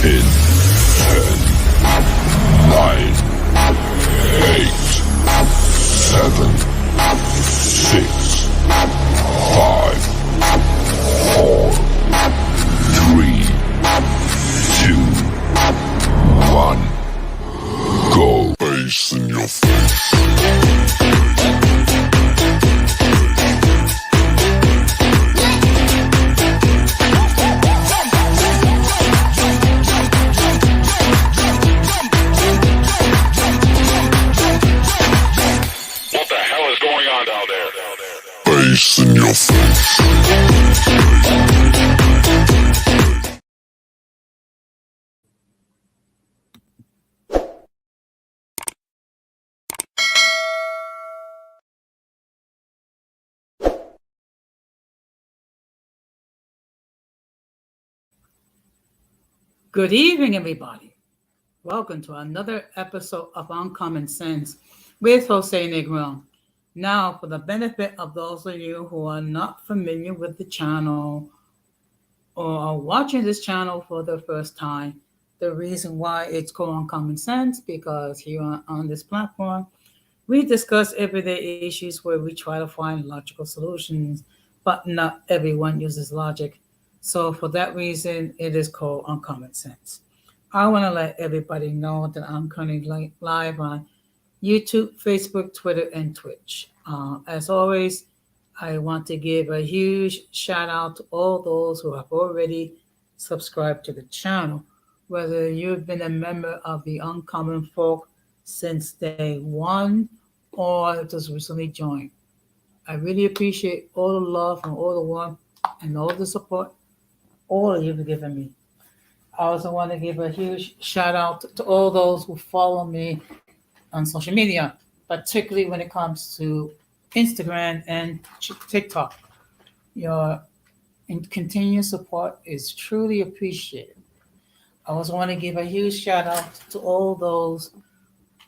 In 10, 9, 8, 7, 6, 5, 4, 3, 2, 1. Go. Bass in your face. Bass in your face. Good evening, everybody. Welcome to another episode of Uncommon Sense with Jose Negron. Now, for the benefit of those of you who are not familiar with the channel or are watching this channel for the first time, the reason why it's called Uncommon Sense because here on this platform, we discuss everyday issues where we try to find logical solutions, but not everyone uses logic. So, for that reason, it is called Uncommon Sense. I want to let everybody know that I'm currently live on YouTube, Facebook, Twitter, and Twitch. As always, I want to give a huge shout out to all those who have already subscribed to the channel. Whether you've been a member of the Uncommon Folk since day one or just recently joined, I really appreciate all the love and all the warmth and all the support all of you have given me. I also want to give a huge shout out to all those who follow me on social media, particularly when it comes to Instagram and TikTok. Your continued support is truly appreciated. I also want to give a huge shout out to all those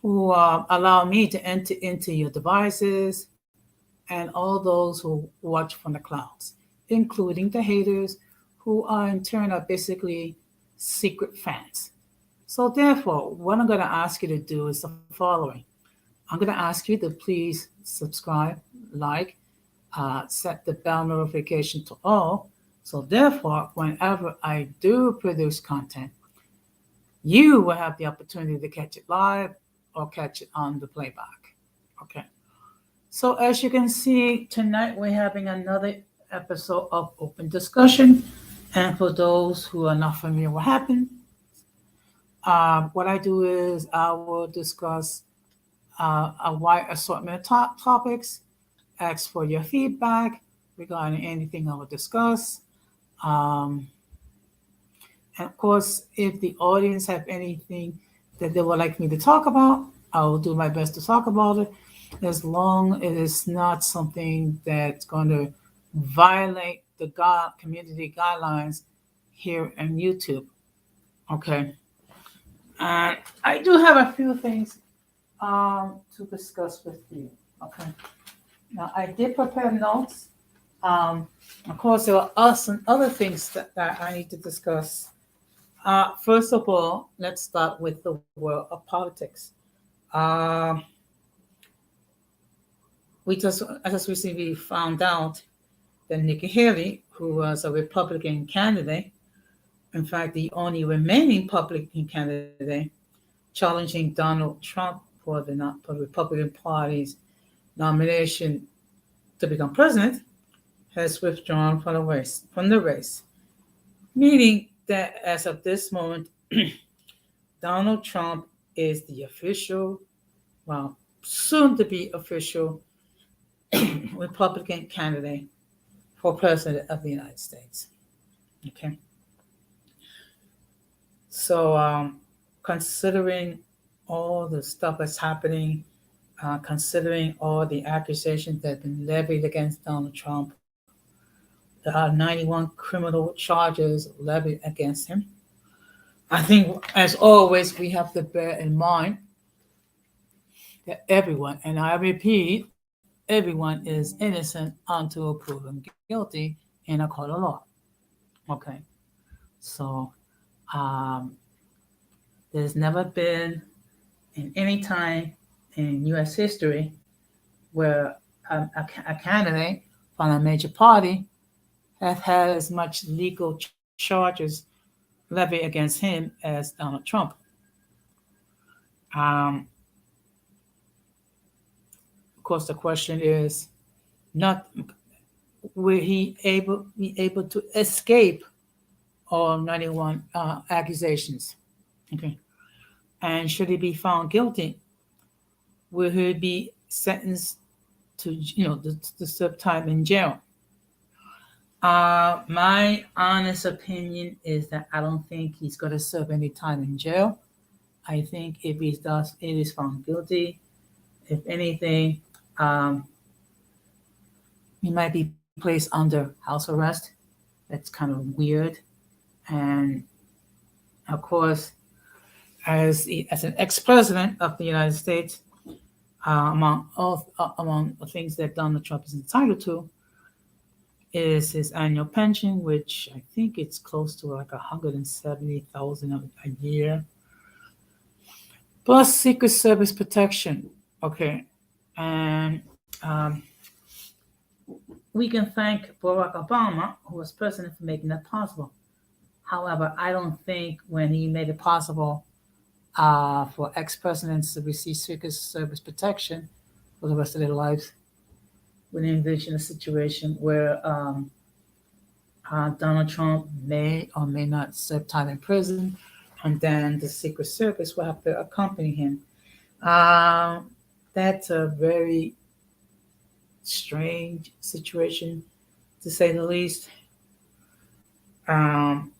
who allow me to enter into your devices and all those who watch from the clouds, including the haters who are in turn are basically secret fans. So therefore, what I'm going to ask you to do is the following. I'm going to ask you to please subscribe, like, set the bell notification to all. So therefore, whenever I do produce content, you will have the opportunity to catch it live or catch it on the playback. Okay. So as you can see, tonight we're having another episode of Open Discussion. And for those who are not familiar what happened, what I do is I will discuss a wide assortment of topics, ask for your feedback regarding anything I will discuss. And of course, if the audience have anything that they would like me to talk about, I will do my best to talk about it, as long as it is not something that's going to violate the community guidelines here on YouTube. Okay. And I do have a few things to discuss with you. Okay. Now, I did prepare notes. Of course, there are some other things that I need to discuss. First of all, let's start with the world of politics. Uh, we just recently found out that Nikki Haley, who was a Republican candidate, in fact, the only remaining Republican candidate, challenging Donald Trump for the Republican Party's nomination to become president, has withdrawn from the race, meaning that as of this moment, Donald Trump is the official, well, soon to be official Republican candidate for president of the United States. Okay. So, considering all the stuff that's happening, considering all the accusations that have been levied against Donald Trump, there are 91 criminal charges levied against him. I think, as always, we have to bear in mind that everyone, and I repeat, everyone is innocent until proven guilty in a court of law. Okay. So Um, there's never been in any time in U.S. history where a candidate from a major party has had as much legal charges levied against him as Donald Trump. Um, of course, the question is not will he able be able to escape all 91 accusations? Okay, and should he be found guilty, will he be sentenced to to serve time in jail? My honest opinion is that I don't think he's going to serve any time in jail. I think if he does, it is found guilty. If anything, um, he might be placed under house arrest. That's kind of weird. And of course, as an ex-president of the United States, among the things that Donald Trump is entitled to is his annual pension, which I think it's close to like 170,000 a year, plus Secret Service protection. Okay, and we can thank Barack Obama, who was president, for making that possible. However, I don't think when he made it possible for ex-presidents to receive Secret Service protection for the rest of their lives, we envision a situation where Donald Trump may or may not serve time in prison, and then the Secret Service will have to accompany him. Um, that's a very strange situation, to say the least. Um,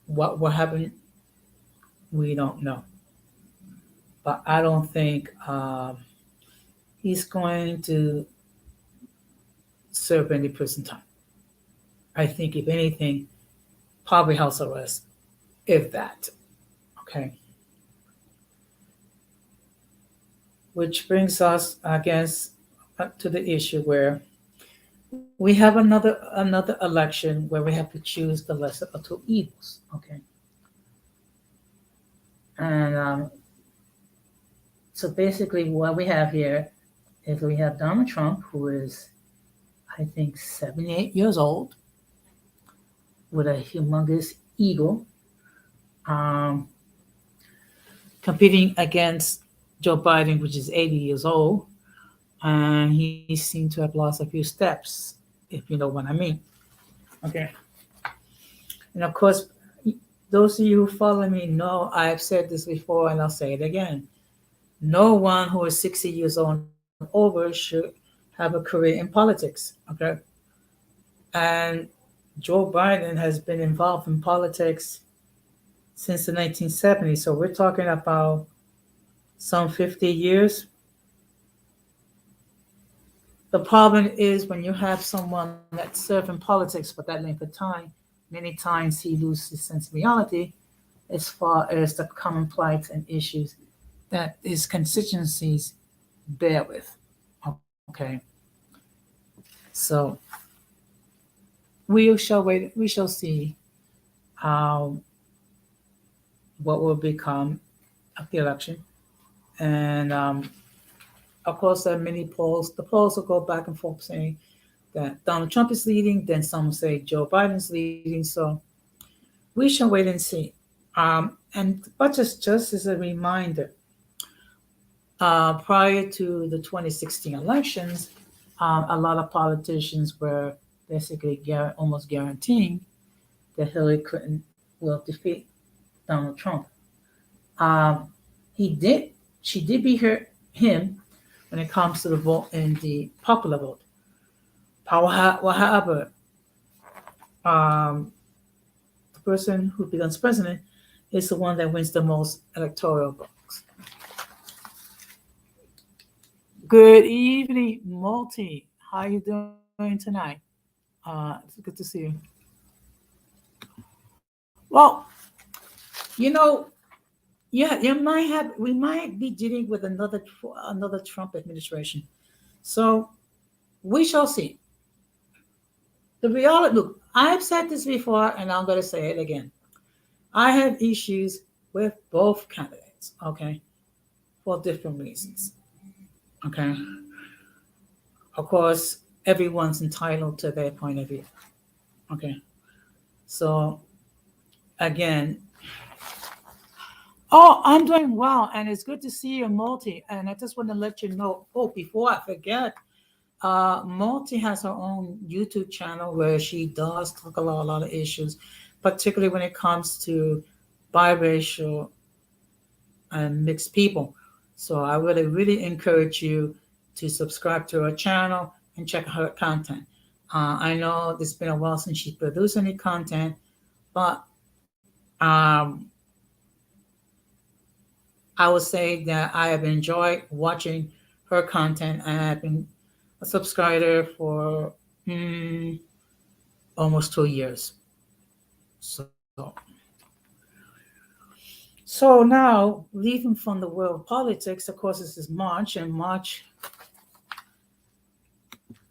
what will happen, we don't know. But I don't think he's going to serve any prison time. I think, if anything, probably house arrest, if that. Okay. Which brings us, I guess, to the issue where we have another election where we have to choose the lesser of two evils. Okay. And so basically, what we have here is we have Donald Trump, who is, I think, 78 years old, with a humongous ego, um, competing against Joe Biden, which is 80 years old, and he seemed to have lost a few steps, if you know what I mean. Okay. And of course, those of you who follow me know I've said this before, and I'll say it again. No one who is 60 years old and over should have a career in politics. Okay. And Joe Biden has been involved in politics since the 1970s. So we're talking about some 50 years. The problem is when you have someone that served in politics for that length of time, many times he loses his sense of reality as far as the common plights and issues that his constituencies bear with. Okay. So we shall wait, we shall see how what will become of the election. And of course, there are many polls. The polls will go back and forth saying that Donald Trump is leading, then some say Joe Biden's leading. So we shall wait and see. But just as a reminder, prior to the 2016 elections, a lot of politicians were basically almost guaranteeing that Hillary Clinton will defeat Donald Trump. Um, he did. She did beat him when it comes to the vote in the popular vote. However, the person who becomes president is the one that wins the most electoral votes. Good evening, Multi. How you doing tonight? It's good to see you. Well, you know, yeah, we might be dealing with another Trump administration. So we shall see. The reality, look, I've said this before, and I'm going to say it again. I have issues with both candidates, okay, for different reasons, okay. Of course, everyone's entitled to their point of view, okay. So again, oh, I'm doing well, and it's good to see you, Multi. And I just want to let you know. Oh, before I forget, Multi has her own YouTube channel where she does talk a lot of issues, particularly when it comes to biracial and mixed people. So I really encourage you to subscribe to her channel and check her content. I know it's been a while since she produced any content, but I would say that I have enjoyed watching her content, and I've been a subscriber for almost 2 years. So, so now leaving from the world of politics, of course, this is March, and March.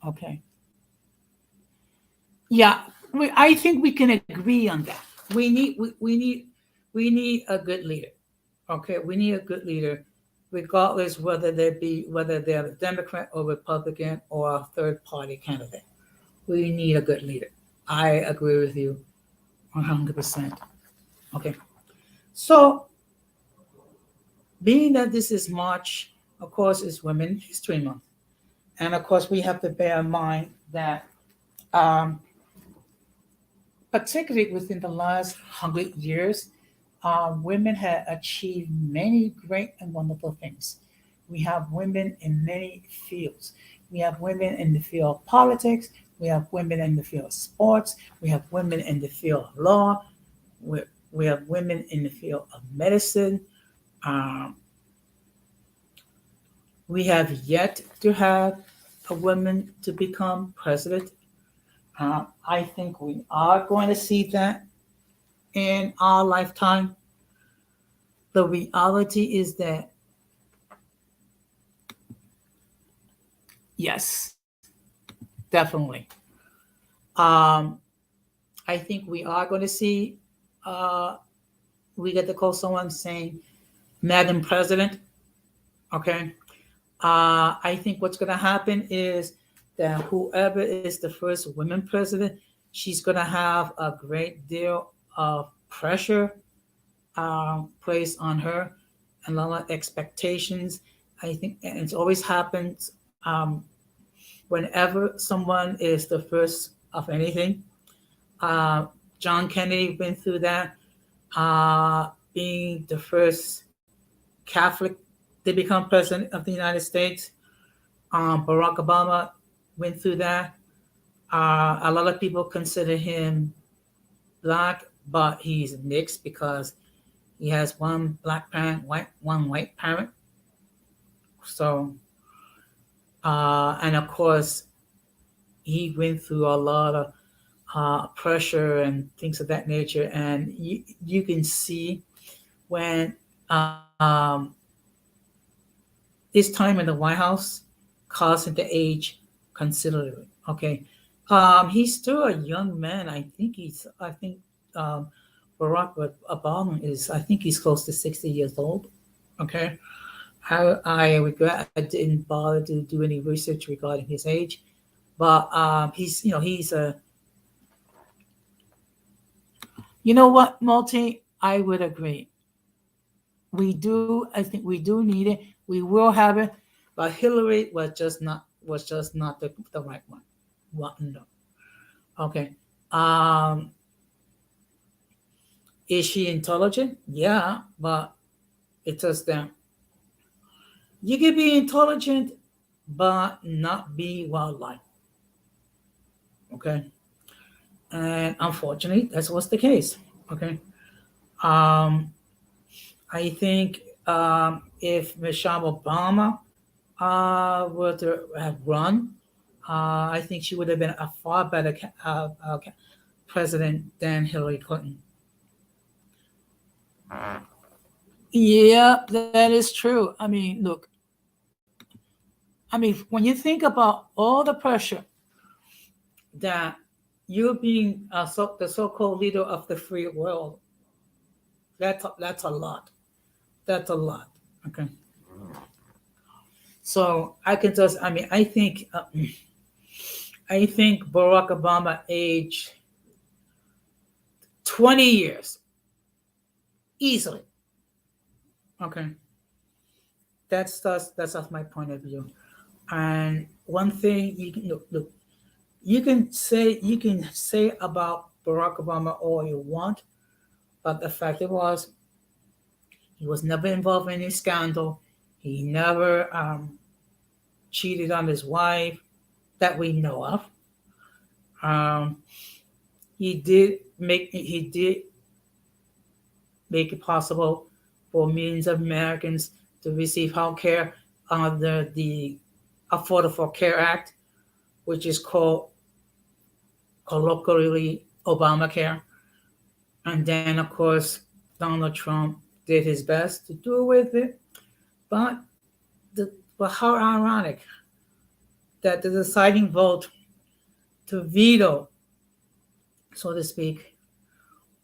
Okay, yeah, I think we can agree on that. We need a good leader. Okay, we need a good leader, regardless whether they're a Democrat or Republican or a third party candidate. We need a good leader. I agree with you 100%. Okay, so being that this is March, of course, is Women History Month, and of course, we have to bear in mind that, um, particularly within the last 100 years, women have achieved many great and wonderful things. We have women in many fields. We have women in the field of politics. We have women in the field of sports. We have women in the field of law. We, we have women in the field of medicine. Um, we have yet to have a woman to become president. I think we are going to see that in our lifetime. The reality is that, yes, definitely. Um, I think we are going to see, uh, we get to call someone saying, Madam President. Okay. I think what's going to happen is that whoever is the first woman president, she's going to have a great deal of pressure placed on her and a lot of expectations. I think, and it's always happens whenever someone is the first of anything. Uh, John Kennedy went through that, being the first Catholic to become president of the United States. Barack Obama went through that. A lot of people consider him black, but he's mixed because he has one black parent, one white parent. So, and of course, he went through a lot of pressure and things of that nature. And you can see when his time in the White House caused him to age considerably. Okay, he's still a young man. I think um, Barack Obama is. I think he's close to 60 years old. Okay, I regret I didn't bother to do any research regarding his age, but he's a. You know what, Multi? I would agree. We do. I think we do need it. We will have it, but Hillary was just not the right one. Well, no. Okay. Um, is she intelligent? Yeah, but it's just that you can be intelligent, but not be well liked. Okay, and unfortunately, that's what's the case. Okay. Um, I think if Michelle Obama were to have run, I think she would have been a far better president than Hillary Clinton. Yeah, that is true. I mean, look, I mean, when you think about all the pressure that you being the so-called leader of the free world, That's a lot. That's a lot. Okay. So I can just. I mean, I think Barack Obama aged 20 years easily. Okay. That's my point of view. And one thing you can look, you can say about Barack Obama all you want, but the fact it was he was never involved in any scandal. He never cheated on his wife that we know of. Um, he did make it possible for millions of Americans to receive health care under the Affordable Care Act, which is called colloquially Obamacare. And then, of course, Donald Trump did his best to do with it. But, but how ironic that the deciding vote to veto, so to speak,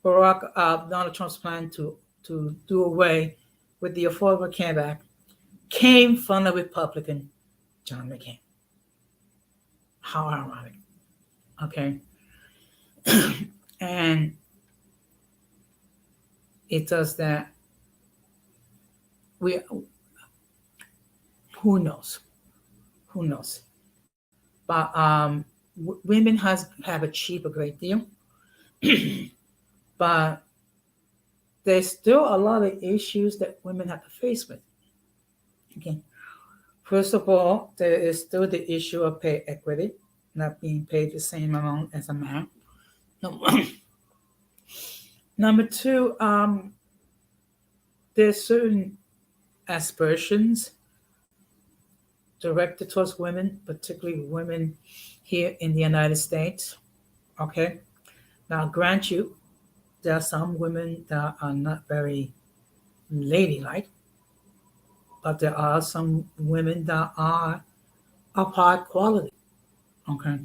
Donald Trump's plan to do away with the Affordable Care Act came from the Republican John McCain. How ironic. Okay. And it does that. We Who knows? Who knows? But women have achieved a great deal, but there's still a lot of issues that women have to face with. Okay. First of all, there is still the issue of pay equity, not being paid the same amount as a man. Number two, there's certain aspersions directed towards women, particularly women here in the United States. Okay. Now, grant you, there are some women that are not very ladylike, but there are some women that are of high quality. Okay.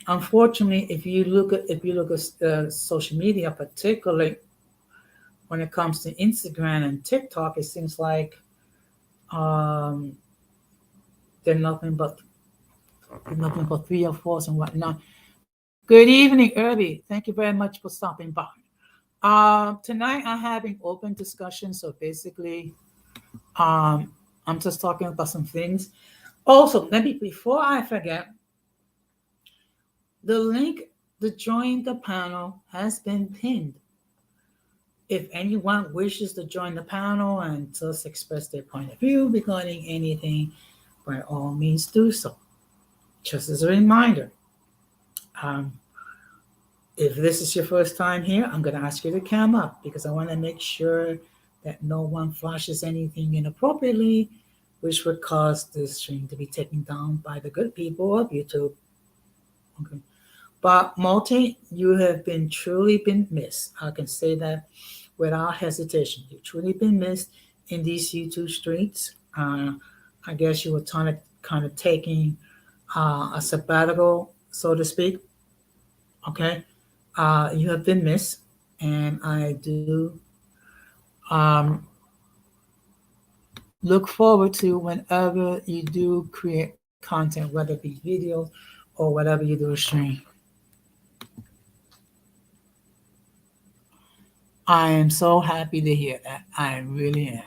Unfortunately, if you look at social media, particularly when it comes to Instagram and TikTok, it seems like um, they're nothing but three or fours and whatnot. Good evening, Irby. Thank you very much for stopping by. Tonight I'm having open discussion, so basically, I'm just talking about some things. Also, maybe before I forget, the link to join the panel has been pinned. If anyone wishes to join the panel and just express their point of view regarding anything, by all means do so. Just as a reminder, um, if this is your first time here, I'm going to ask you to come up because I want to make sure that no one flashes anything inappropriately, which would cause this stream to be taken down by the good people of YouTube. Okay. But Multi, you have truly been missed. I can say that without hesitation. You've truly been missed in these YouTube streets. I guess you were kind of taking a sabbatical, so to speak. Okay. You have been missed, and I do look forward to whenever you do create content, whether it be videos or whatever you do stream. I am so happy to hear that. I really am.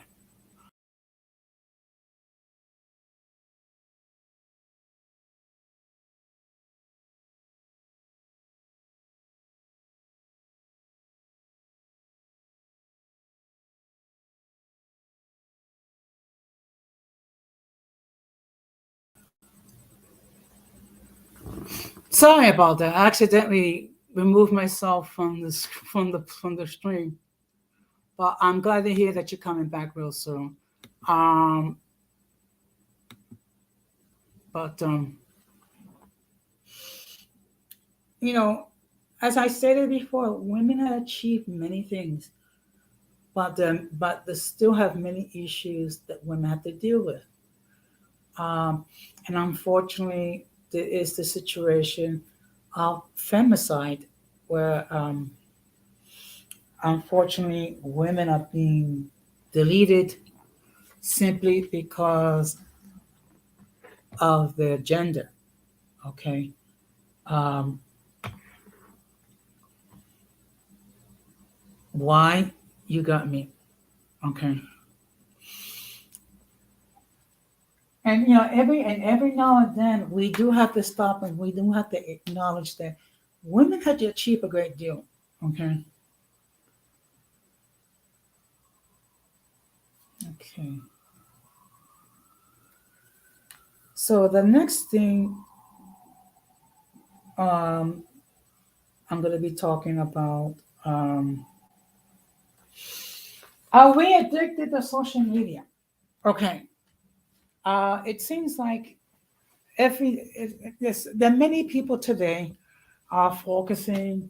Sorry about that. I accidentally removed myself from the stream, but I'm glad to hear that you're coming back real soon. Um, but you know, as I stated before, women have achieved many things, but they still have many issues that women have to deal with. And unfortunately, there is the situation of femicide, where unfortunately, women are being deleted simply because of their gender. Okay. Um, why? You got me. Okay. And every now and then we do have to stop and we do have to acknowledge that women had to achieve a great deal. Okay. Okay. So the next thing um, I'm going to be talking about, um, are we addicted to social media? Okay. It seems like yes, there are many people today are focusing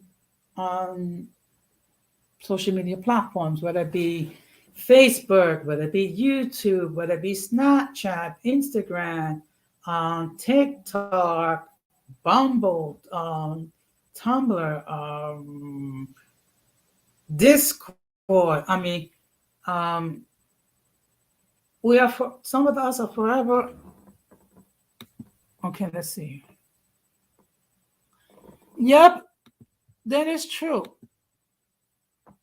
on social media platforms, whether it be Facebook, whether it be YouTube, whether it be Snapchat, Instagram, TikTok, Bumble, Tumblr, Discord. I mean, um, some of us are forever. Okay, let's see. Yep, that is true.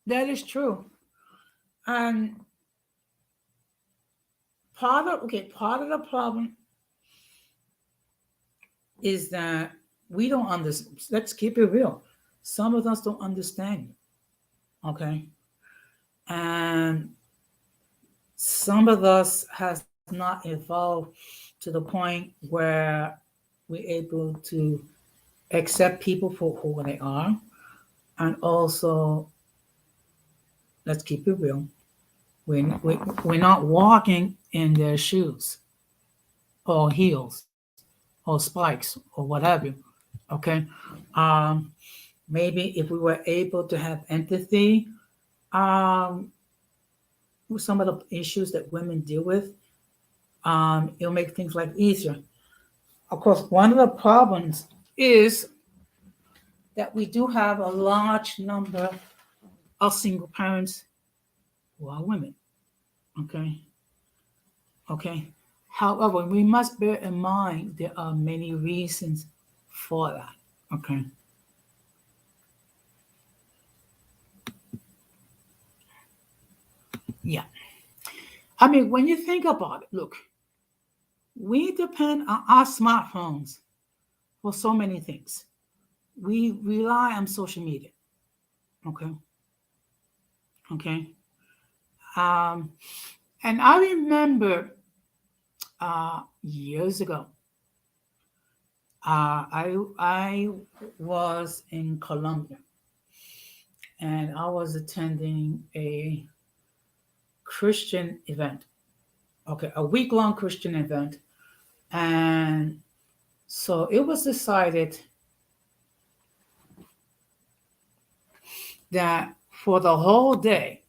That is true. And part of the problem is that we don't understand. Let's keep it real. Some of us don't understand you, okay? And some of us has not evolved to the point where we're able to accept people for who they are, and also let's keep it real. We're not walking in their shoes or heels or spikes or what have you. Okay. Um, Maybe if we were able to have empathy um, with some of the issues that women deal with, it'll make things like easier. Of course, one of the problems is that we do have a large number of single parents who are women. Okay. Okay. However, we must bear in mind there are many reasons for that. Okay. Yeah. I mean, when you think about it, look, we depend on our smartphones for so many things. We rely on social media. Okay. Okay. Um, and I remember years ago, I was in Colombia and I was attending a Christian event. Okay, a week long Christian event. And so it was decided that for the whole day,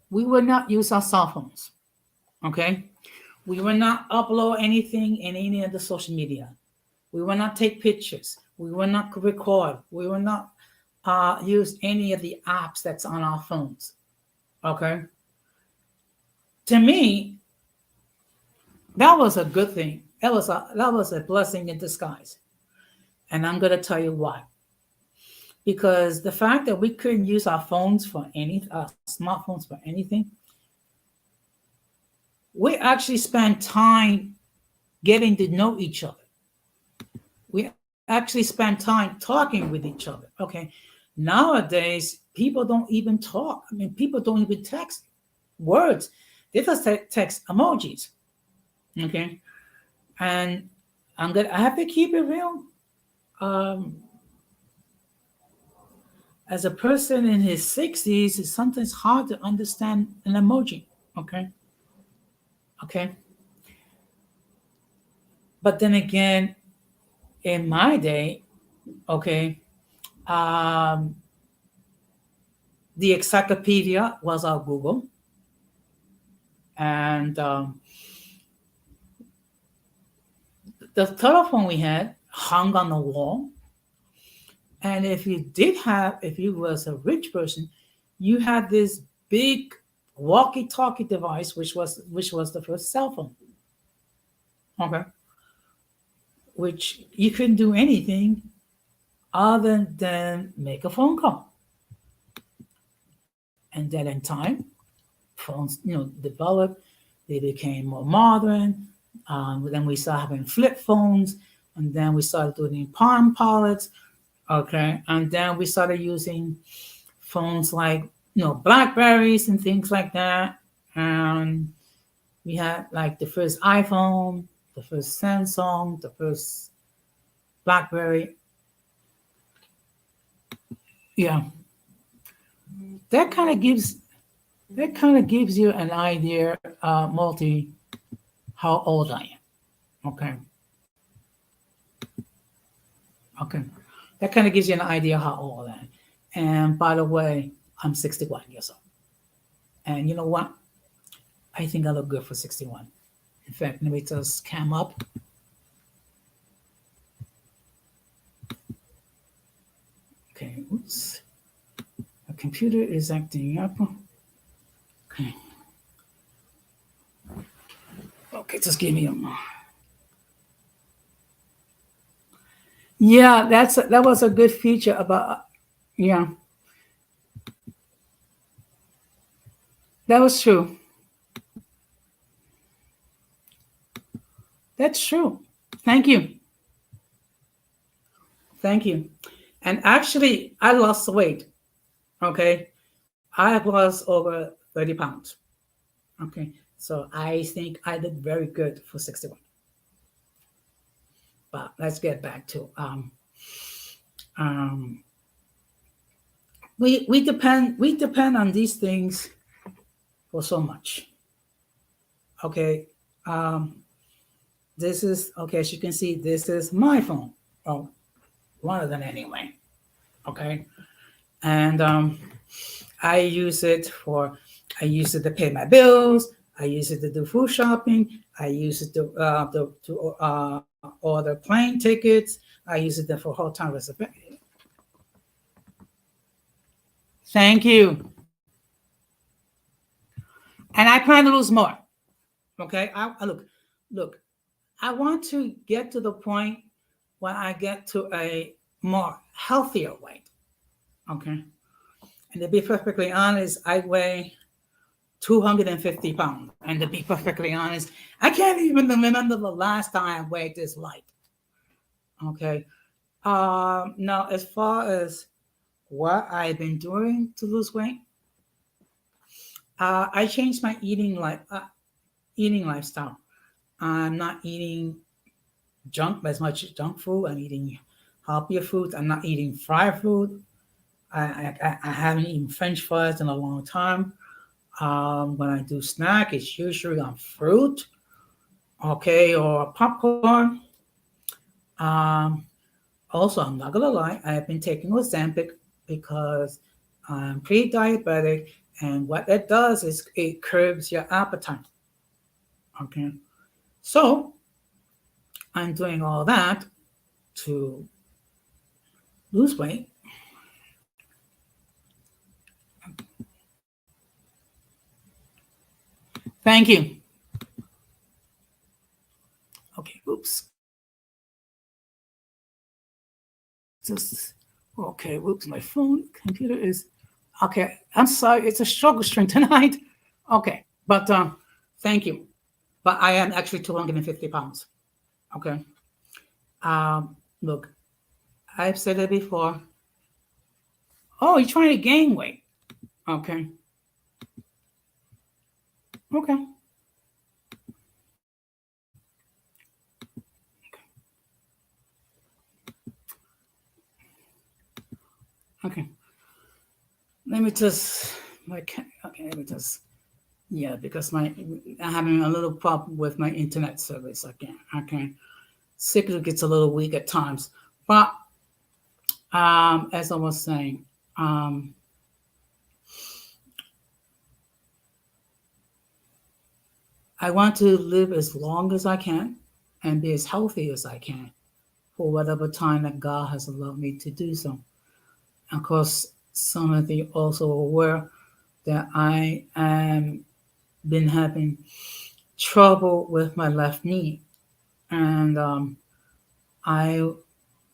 we would not use our cell phones. Okay. We will not upload anything in any of the social media. We will not take pictures. We will not record. We will not use any of the apps that's on our phones. Okay. To me, that was a good thing. That was a blessing in disguise. And I'm gonna tell you why. Because the fact that we couldn't use our phones for smartphones for anything, we actually spent time getting to know each other. We actually spend time talking with each other. Okay. Nowadays, people don't even talk. I mean, people don't even text words. They just text emojis. Okay. And I have to keep it real. Um, as a person in his 60s, it's sometimes hard to understand an emoji. Okay. Okay. But then again, in my day, okay, um, the encyclopedia was our Google, and the telephone we had hung on the wall, And if you was a rich person, you had this big walkie-talkie device, which was the first cell phone. Okay, which you couldn't do anything other than make a phone call. And then in time, phones, developed. They became more modern. Then we started having flip phones, and then we started doing palm pilots. Okay, and then we started using phones like Blackberries and things like that. And we had like the first iPhone, the first Samsung, the first Blackberry. Yeah, that kind of gives you an idea, multi, how old I am. Okay, okay, that kind of gives you an idea how old I am. And by the way, I'm 61 years old. And you know what? I think I look good for 61. In fact, let me just cam up. Okay, oops. The computer is acting up. Okay. Okay, just give me a moment. Yeah, that was a good feature about. Yeah, that was true. That's true. Thank you. Thank you. And actually, I lost weight. Okay, I have lost over 30 pounds. Okay, so I think I did very good for 61. But let's get back to um, we depend on these things for so much. Okay, um, this is okay. As you can see, this is my phone. Oh, one of them anyway. Okay, and I use it for I use it to pay my bills. I use it to do food shopping. I use it to order plane tickets. I use it for hotel reservation. Thank you. And I plan to lose more. Okay. Look. I want to get to the point when I get to a more healthier weight. Okay. And to be perfectly honest, I weigh 250 pounds. And to be perfectly honest, I can't even remember the last time I weighed this light. Okay. Now, as far as what I've been doing to lose weight, I changed my eating lifestyle. I'm not eating as much junk food. I'm eating healthier foods. I'm not eating fried food. I haven't eaten French fries in a long time. When I do snack, it's usually on fruit, okay, or popcorn. Um, Also, I'm not gonna lie, I have been taking Ozempic because I'm pre-diabetic, and what that does is it curbs your appetite. Okay, so I'm doing all that to lose weight. Thank you. Okay, oops. Just okay. Oops, my phone computer is okay. I'm sorry. It's a struggle string tonight. Okay, but thank you. But I am actually 250 pounds. Okay. Look, I've said it before. Oh, you're trying to gain weight. Okay. Okay. Okay. Let me just okay. Let me just yeah, because I'm having a little problem with my internet service. I can't. Signal gets a little weak at times, but as I was saying, um, I want to live as long as I can and be as healthy as I can for whatever time that God has allowed me to do so. Of course, some of you also aware that I am been having trouble with my left knee, and I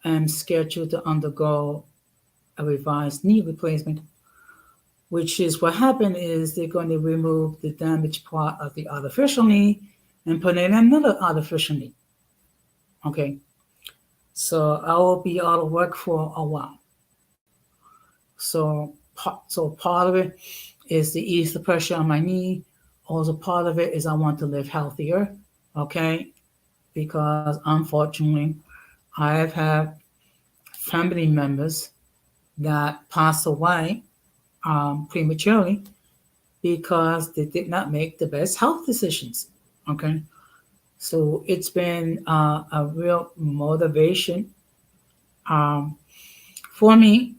am scheduled to undergo a revised knee replacement, which is what happened is they're going to remove the damaged part of the artificial knee and put in another artificial knee. Okay, so I will be out of work for a while. So part of it is to ease the pressure on my knee. Also, part of it is I want to live healthier. Okay, because unfortunately, I have had family members that passed away prematurely because they did not make the best health decisions. Okay, so it's been a real motivation um, for me.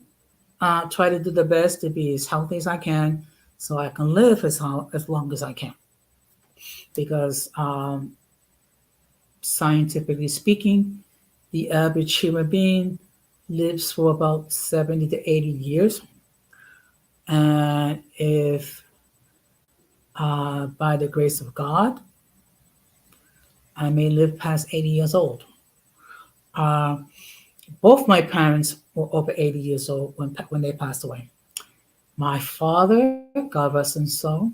Try to do the best to be as healthy as I can, so I can live as long as I can. Because scientifically speaking, the average human being lives for about 70 to 80 years. And if by the grace of God, I may live past 80 years old. Uh, both my parents were over 80 years old when they passed away. My father, God rest his soul,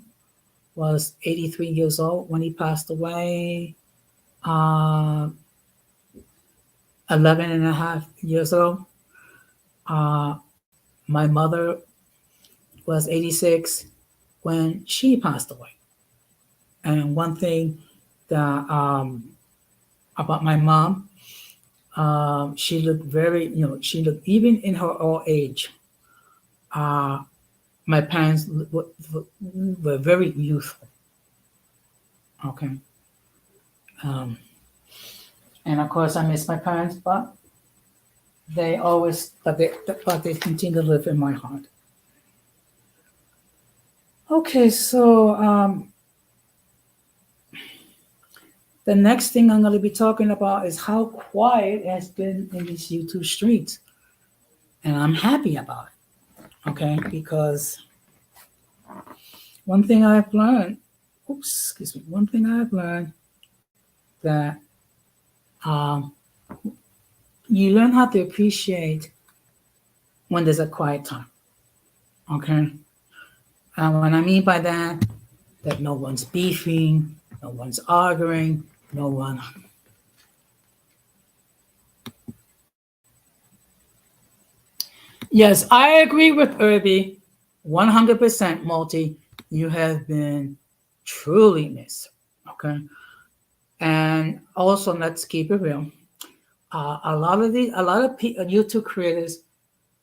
was 83 years old when he passed away, uh, 11 and a half years ago. Uh, my mother was 86 when she passed away. And one thing that about my mom, she looked very, she looked even in her old age. Uh, my parents were very youthful. Okay. Um, and of course, I miss my parents, but they continue to live in my heart. Okay, so the next thing I'm going to be talking about is how quiet it has been in these YouTube streets, and I'm happy about it. Okay, because one thing I've learned, one thing I've learned that um, you learn how to appreciate when there's a quiet time. Okay, and what I mean by that no one's beefing, no one's arguing, no one. Yes, I agree with Irby, 100% multi. You have been truly missed. Okay, and also let's keep it real. A lot of YouTube creators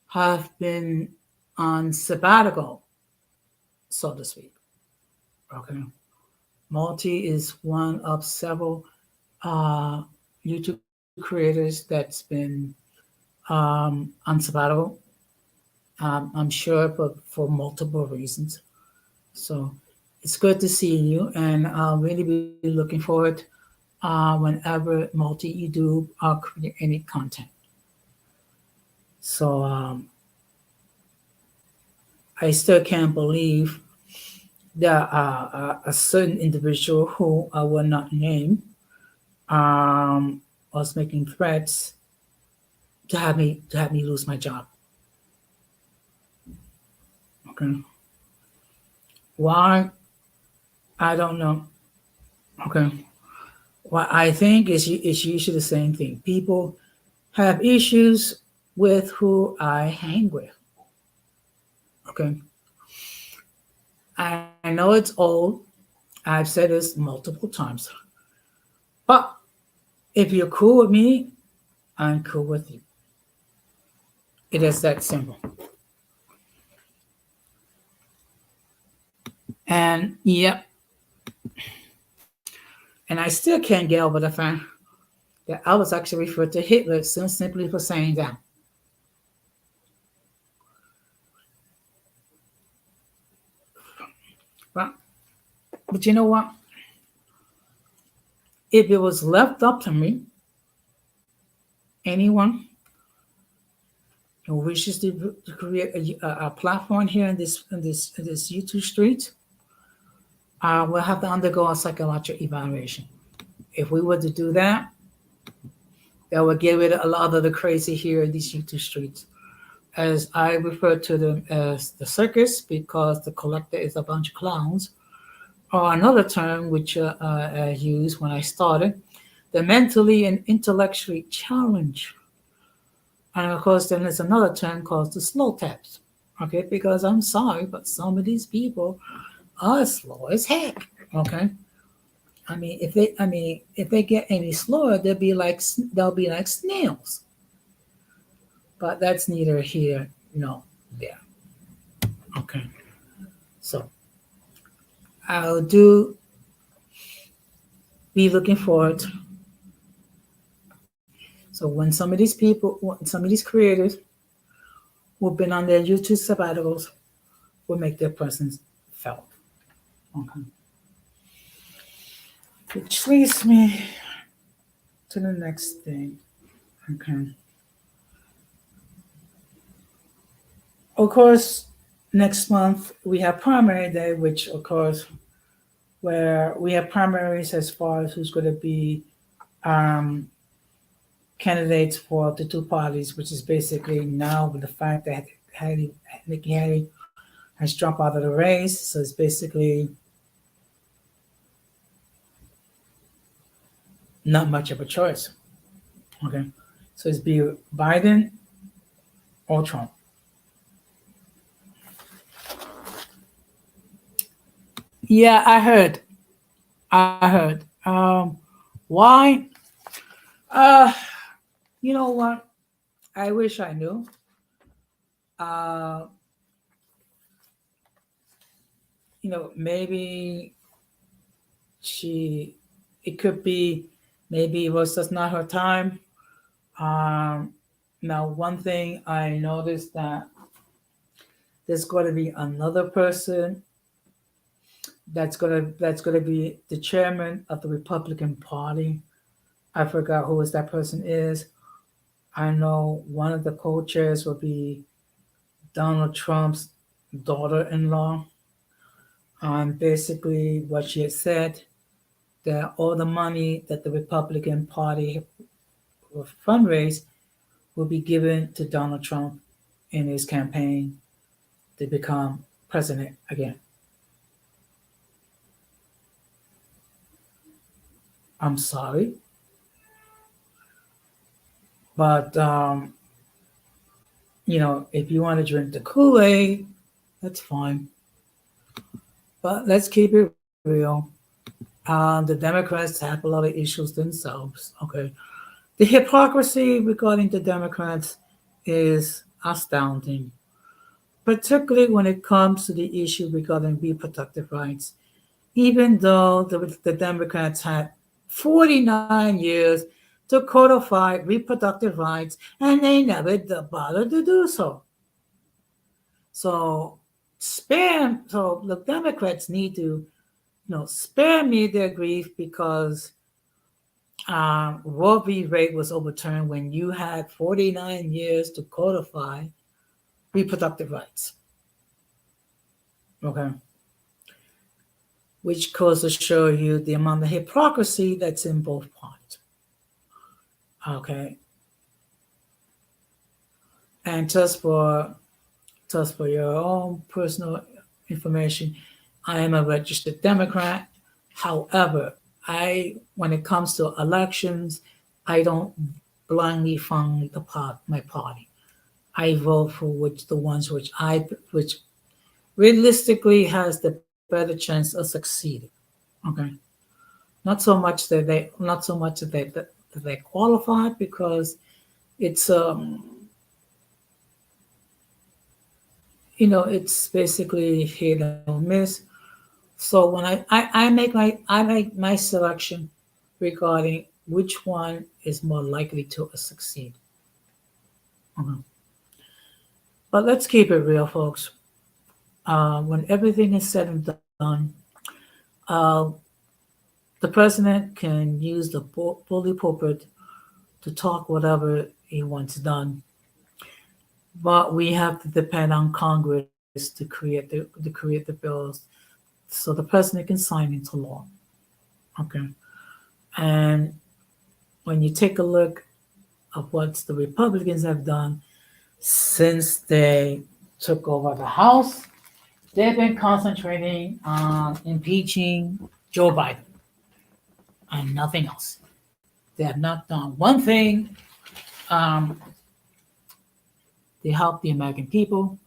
have been on sabbatical, so to speak. Okay, multi is one of several uh, YouTube creators that's been on sabbatical. I'm sure for multiple reasons. So it's good to see you, and I'll really be looking forward whenever multi you do create any content. So I still can't believe that a certain individual who I will not name was making threats to have me lose my job. Okay, why? I don't know. Okay, what I think is usually the same thing. People have issues with who I hang with. Okay, I know it's old. I've said this multiple times, but if you're cool with me, I'm cool with you. It is that simple. And yep, and I still can't get over the fact that I was actually referred to Hitler simply for saying that. But, but you know what? If it was left up to me, anyone, who wishes to create a platform here in this YouTube street, will have to undergo a psychological evaluation. If we were to do that, that would get rid of a lot of the crazy here in these YouTube streets. As I refer to them as the circus, because the collector is a bunch of clowns, or another term which I used when I started, the mentally and intellectually challenged. And of course, then there's another term called the slow taps. Okay, because I'm sorry, but some of these people are slow as heck. Okay, if they get any slower, they'll be like snails. But that's neither here nor there. Okay, so I'll do be looking forward. So when some of these creators who've been on their YouTube sabbaticals will make their presence felt. Okay. Which leads me to the next thing. Okay. Of course, next month we have primary day, which of course where we have primaries as far as who's going to be um, candidates for the two parties, which is basically now with the fact that Nikki Haley has dropped out of the race, so it's basically not much of a choice. Okay, so it's be Biden or Trump. Yeah, I heard. I heard. Why? Uh, you know what? I wish I knew. Uh, maybe she. It could be. Maybe it was just not her time. Um, Now, one thing I noticed that there's going to be another person that's going to be the chairman of the Republican Party. I forgot who that person is. I know one of the co-chairs will be Donald Trump's daughter-in-law. Basically, what she had said that all the money that the Republican Party will fundraise will be given to Donald Trump in his campaign to become president again. I'm sorry, but if you want to drink the Kool-Aid, that's fine. But let's keep it real. The Democrats have a lot of issues themselves. Okay, the hypocrisy regarding the Democrats is astounding, particularly when it comes to the issue regarding reproductive rights. Even though the Democrats had 49 years to codify reproductive rights, and they never bothered to do so. So so the Democrats need to, spare me their grief because Roe v. Wade was overturned when you had 49 years to codify reproductive rights. Okay. Which goes to show you the amount of hypocrisy that's in both parties. Okay. And just for your own personal information, I am a registered Democrat. However, when it comes to elections, I don't blindly fund my party. I vote for the ones which realistically has the better chance of succeeding. Okay, not so much that they qualified because it's it's basically hit or miss. So when I make my selection regarding which one is more likely to succeed. Mhm. But let's keep it real, folks. When everything is said and done, uh, the president can use the bully pulpit to talk whatever he wants done. but we have to depend on Congress to create the bills so the president can sign into law. Okay, and when you take a look at what the Republicans have done since they took over the House, they've been concentrating on impeaching Joe Biden and nothing else. They have not done one thing um, to help the American people,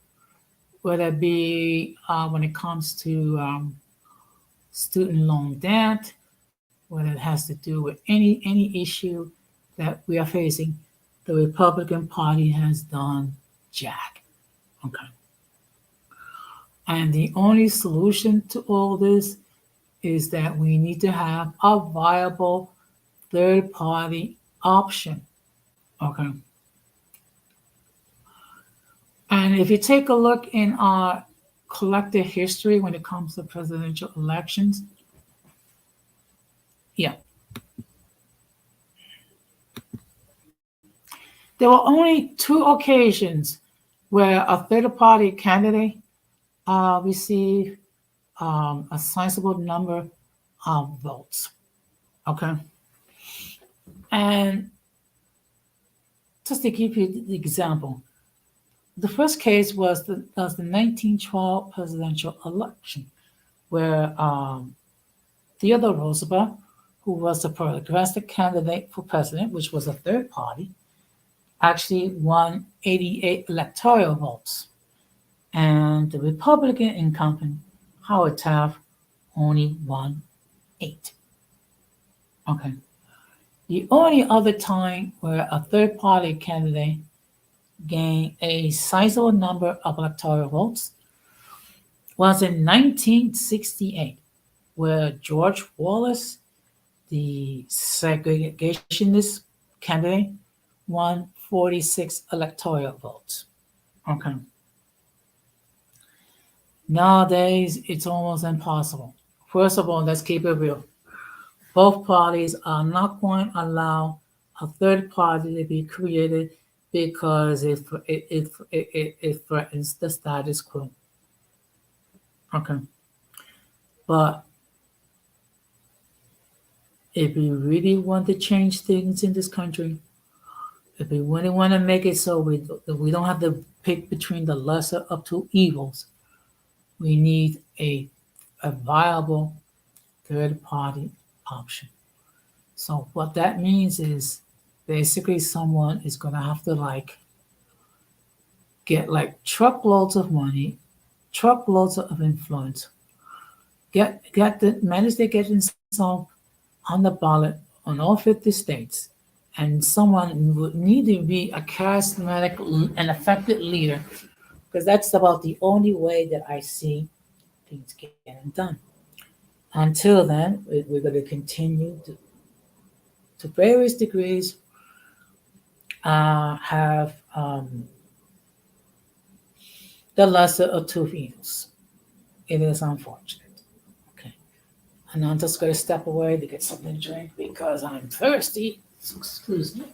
whether it be when it comes to student loan debt, whether it has to do with any issue that we are facing. The Republican Party has done jack. Okay. And the only solution to all this is that we need to have a viable third party option. Okay. And if you take a look in our collective history when it comes to presidential elections, yeah, there were only two occasions where a third party candidate received a sizable number of votes. Okay. And just to give you the example, the first case was the 1912 presidential election, where Theodore Roosevelt, who was the progressive candidate for president, which was a third party, actually won 88 electoral votes. And the Republican incumbent, Howard Taft, only won 8. Okay. The only other time where a third party candidate gained a sizable number of electoral votes was in 1968, where George Wallace, the segregationist candidate, won 46 electoral votes. Okay. Nowadays, it's almost impossible. First of all, let's keep it real. Both parties are not going to allow a third party to be created because it threatens the status quo. Okay. But if we really want to change things in this country, if we really want to make it so we don't have to pick between the lesser of two evils, we need a viable third party option. So what that means is basically someone is going to have to get truckloads of money, truckloads of influence, manage to get himself on the ballot on all 50 states, and someone would need to be a charismatic and effective leader, because that's about the only way that I see things getting done. Until then, we're going to continue to various degrees have the lesser of two evils. It is unfortunate. Okay. And I'm just going to step away to get something to drink because I'm thirsty. So excuse me.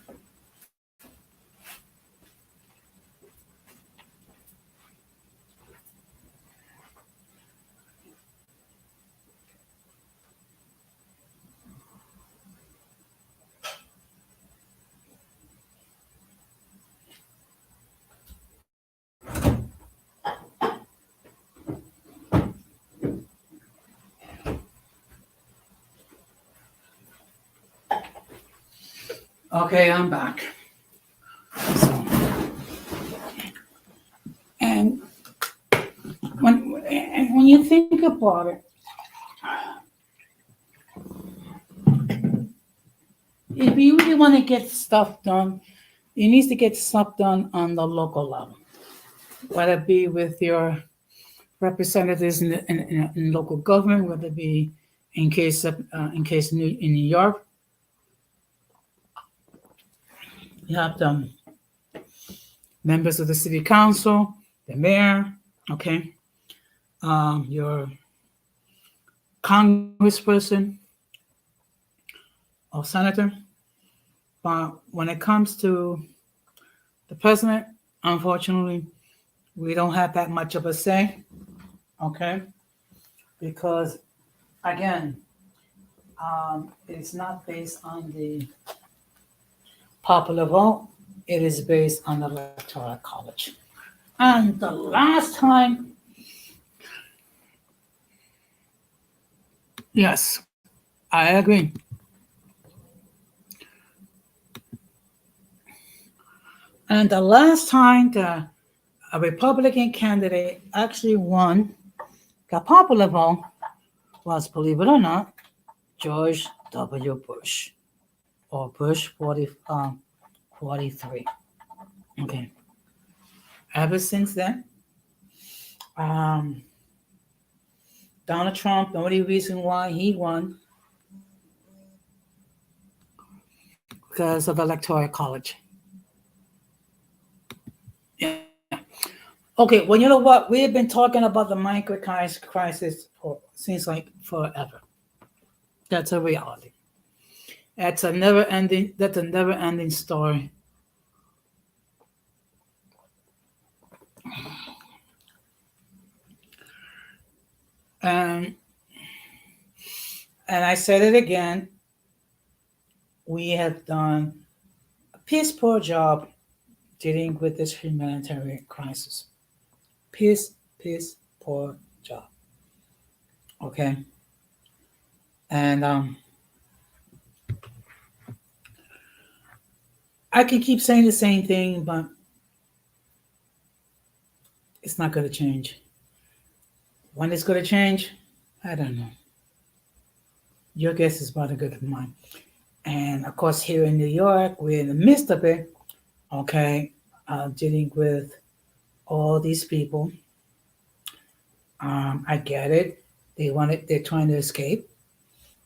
Okay, I'm back. So, and when you think about it, if you really want to get stuff done, you need to get stuff done on the local level, whether it be with your representatives in local government, whether it be in New York, you have the members of the city council, the mayor, okay, your congressperson or senator. But when it comes to the president, Unfortunately, we don't have that much of a say, okay? Because again, it's not based on the popular vote, it is based on the electoral college. And the last time, yes, I agree. And the last time a Republican candidate actually won the popular vote was, believe it or not, George W. Bush, or Bush 43. Okay. Ever since then, um, Donald Trump, the only reason why he won because of the electoral college. Yeah. Okay, well, you know what? We have been talking about the micro crisis for seems like forever. That's a reality. That's a never ending. That's a never ending story. And I said it again. We have done a piss poor job dealing with this humanitarian crisis. Piss poor job. Okay, and I can keep saying the same thing, but it's not going to change. When it's going to change, I don't know. Your guess is about as good as mine. And of course, here in New York, we're in the midst of it. Okay, dealing with all these people. I get it. They want it. They're trying to escape.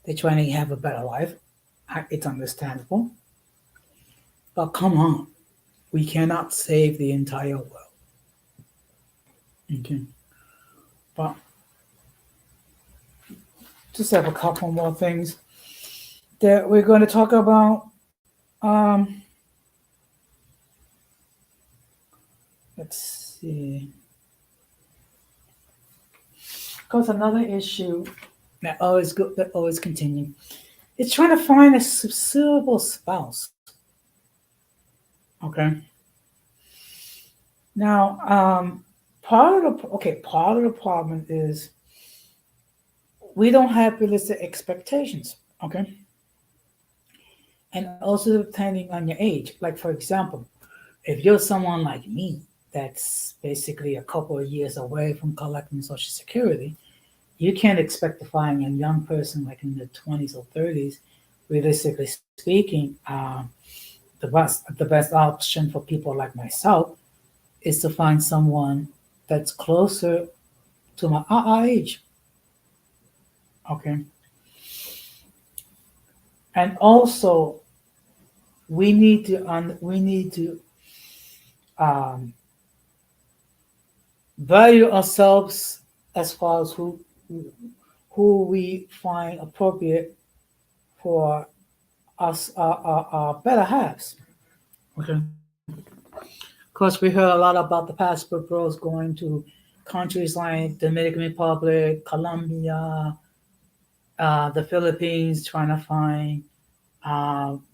They're trying to have a better life. It's understandable. But come on, we cannot save the entire world. Okay. But just have a couple more things that we're going to talk about. Um, let's see. Because another issue that always continue. It's trying to find a suitable spouse. Okay. Now, part of the problem is we don't have realistic expectations. Okay. And also depending on your age. Like for example, if you're someone like me that's basically a couple of years away from collecting Social Security, you can't expect to find a young person like in their 20s or 30s. Realistically speaking, the best option for people like myself is to find someone that's closer to our age. Okay, and also we need to um, value ourselves as far as who we find appropriate for us our better halves. Okay. Of course, we heard a lot about the passport bros going to countries like Dominican Republic, Colombia, the Philippines, trying to find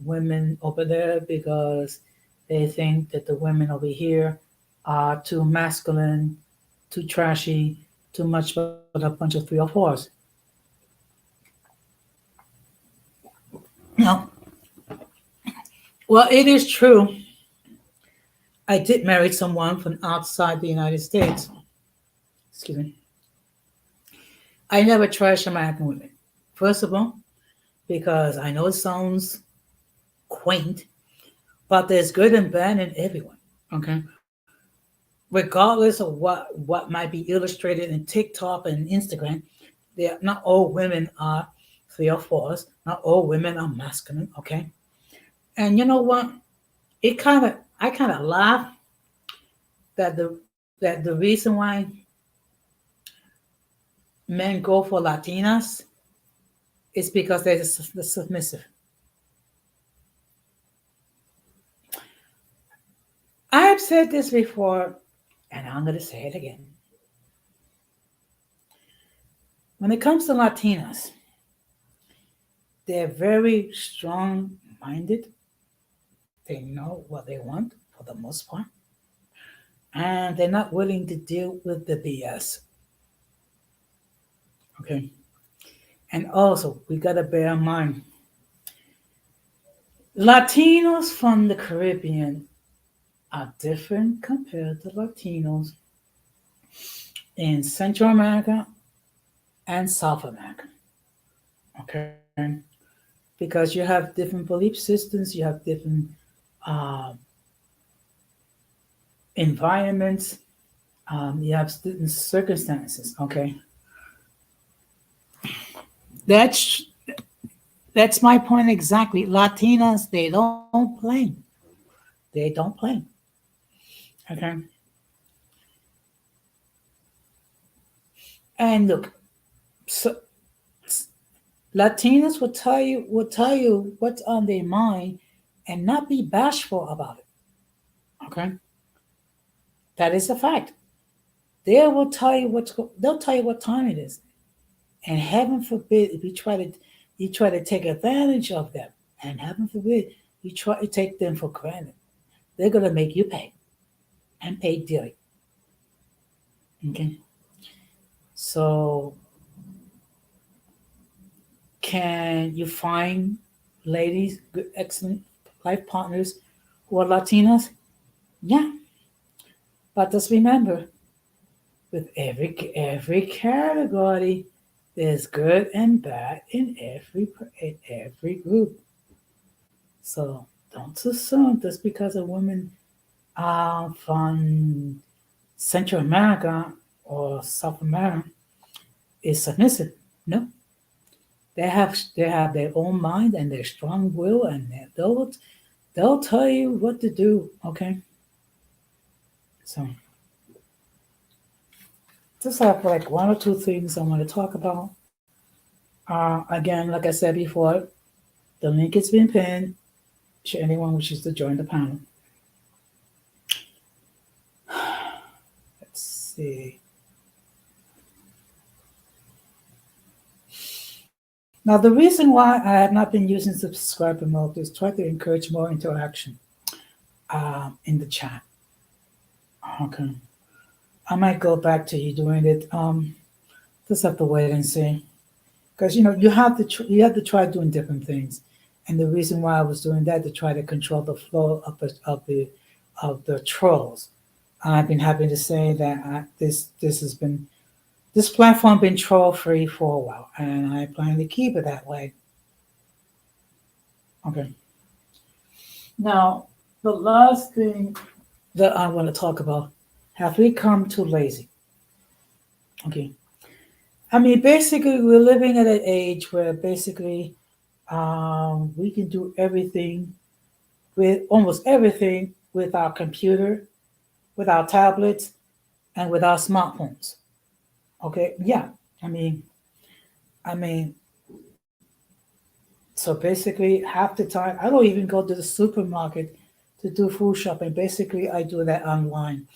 women over there because they think that the women over here are too masculine, too trashy, too much but a bunch of 3 or 4s. No, well, it is true. I did marry someone from outside the United States. Excuse me. I never trash American women. First of all, because I know it sounds quaint, but there's good and bad in everyone. Okay. Regardless of what might be illustrated in TikTok and Instagram, not all women are 3 or 4s. Not all women are masculine. Okay. And you know what? I kind of laugh that the reason why men go for Latinas is because they're the submissive. I have said this before, and I'm going to say it again. When it comes to Latinas, they're very strong minded. They know what they want for the most part. And they're not willing to deal with the BS. Okay. And also, we got to bear in mind Latinos from the Caribbean are different compared to Latinos in Central America and South America. Okay. Because you have different belief systems, you have different uh, environments, you have certain circumstances. Okay. That's that's my point exactly. Latinas, they don't play. They don't play. Okay. And look, so Latinas will tell you what's on their mind and not be bashful about it. Okay. That is a fact. They'll tell you what time it is. And heaven forbid if you try to take advantage of them, and heaven forbid you try to take them for granted, they're gonna make you pay and pay dearly. Okay. So can you find ladies, good, excellent life partners who are Latinas? Yeah. But just remember, with every category, there's good and bad in every group. So don't assume just because a woman from Central America or South America is submissive. No, they have their own mind and their strong will, and they'll tell you what to do. Okay, so just have like one or two things I want to talk about. Again, like I said before, the link has been pinned to anyone wishes to join the panel. Let's see. Now, the reason why I have not been using subscriber mode is try to encourage more interaction in the chat. Okay. I might go back to you doing it. Just have to wait and see, because you have to try doing different things, and the reason why I was doing that to try to control the flow of the trolls. I've been happy to say that this platform been troll free for a while, and I plan to keep it that way. Okay. Now, the last thing that I want to talk about: have we come too lazy? Okay. I mean, basically, we're living at an age where basically we can do everything with almost everything with our computer, with our tablets, and with our smartphones. Okay, yeah. I mean, so basically, half the time I don't even go to the supermarket to do food shopping. Basically, I do that online,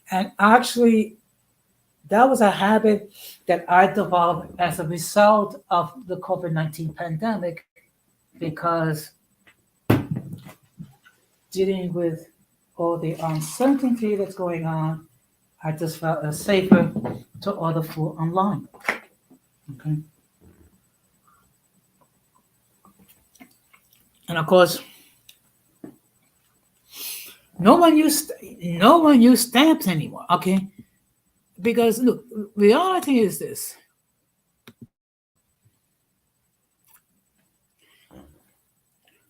and actually, that was a habit that I developed as a result of the COVID-19 pandemic, because dealing with all the uncertainty that's going on, I just felt it safer to order food online. Okay. And of course, no one used stamps anymore. Okay. Because look, reality is this.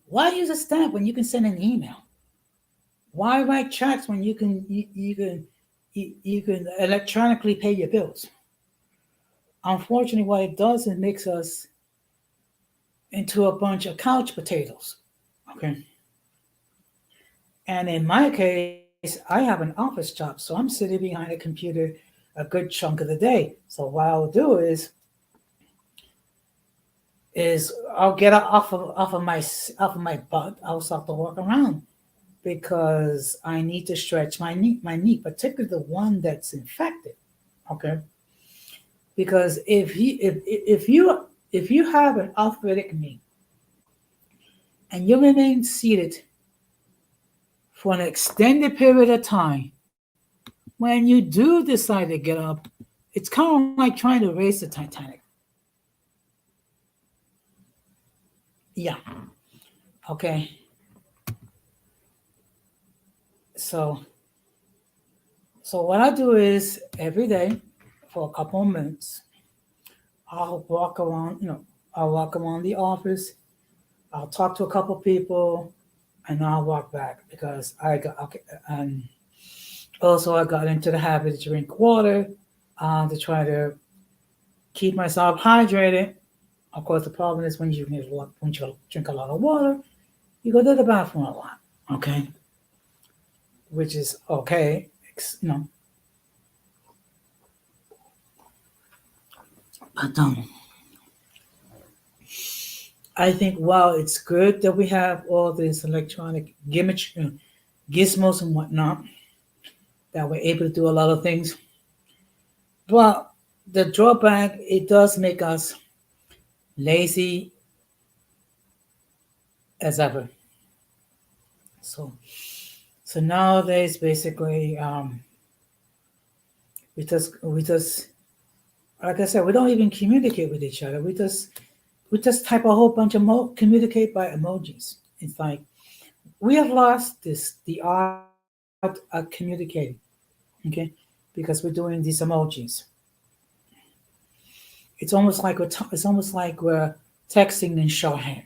Why use a stamp when you can send an email? Why write checks when you can electronically pay your bills? Unfortunately, what it does, it makes us into a bunch of couch potatoes. Okay. And in my case, I have an office job, so I'm sitting behind a computer a good chunk of the day. So what I'll do is I'll get off of my butt. I'll start to walk around, because I need to stretch my knee, particularly the one that's infected. Okay, because if you have an arthritic knee and you remain seated for an extended period of time, when you do decide to get up, it's kind of like trying to race the Titanic. Yeah. Okay. So what I do is every day for a couple of minutes, I'll walk around. I'll walk around the office. I'll talk to a couple of people, and I'll walk back because I got okay. And also, I got into the habit to drink water to try to keep myself hydrated. Of course, the problem is when you drink a lot of water, you go to the bathroom a lot. Okay, which is okay. But I think while it's good that we have all these electronic gizmos and whatnot, that we're able to do a lot of things, but the drawback, it does make us lazy as ever. So nowadays, basically, we just like I said, we don't even communicate with each other. We just type a whole bunch of communicate by emojis. It's like we have lost the art of communicating. Okay, because we're doing these emojis. It's almost like we're texting in shorthand.